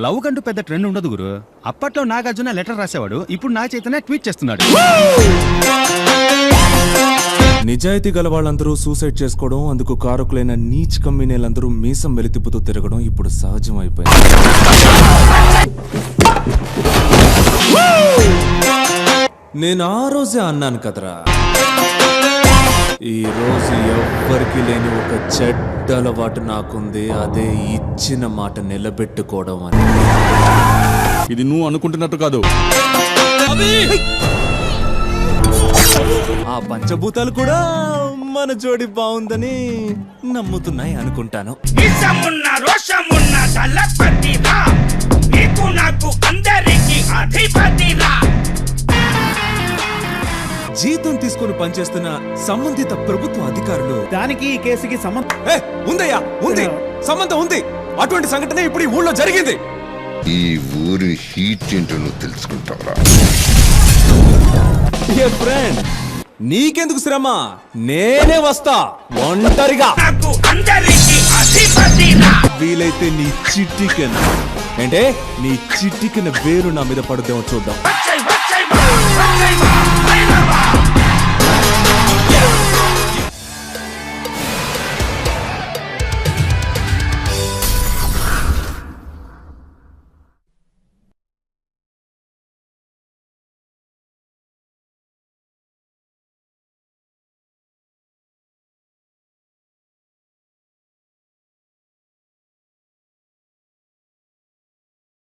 Love కంటూ పెద్ద trend ఉండదు గురు. అప్పట్లో నాగార్జున లెటర్ రాసేవాడు, ఇప్పుడు నా చైతన్య ట్వీట్ చేస్తున్నాడు. నిజాయితీ గల వాళ్ళందరూ సూసైడ్ చేసుకోవడం, అందుకు కారకులైన నీచ్ కమ్యూనీలందరూ మీసం వెలితిప్పుతూ తిరగడం ఇప్పుడు సహజం అయిపోయింది. నేను ఆ రోజే అన్నాను కదరా, ఈ రోజు ఎవ్వరికి లేని ఒక చెడ్డ అలవాటు నాకుంది, అదే ఇచ్చిన మాట నిలబెట్టుకోవడం అని. ఇది నువ్వు అనుకుంటున్నట్టు కాదు. ఆ పంచభూతాలు కూడా మన జోడి బాగుందని నమ్ముతున్నాయి అనుకుంటాను. జీతం తీసుకుని పనిచేస్తున్న సంబంధిత ప్రభుత్వ అధికారులు దానికి ఈ కేసుకి సంబంధం ఉందయ్యా, ఉంది సంబంధం ఉంది. అటువంటి సంఘటన ఇప్పుడు ఈ ఊళ్ళో జరిగింది. ఈ ఊరి హీట్ ఏంటో నువ్వు తెలుసుకుంటావరా? ఫ్రెండ్, నీకెందుకు శ్రమ, నేనే వస్తా ఒంటరిగా. వీలైతే నీ చిట్టికెన అంటే నీ చిట్టికెన వేరు నా మీద పడుదేమో చూద్దాం.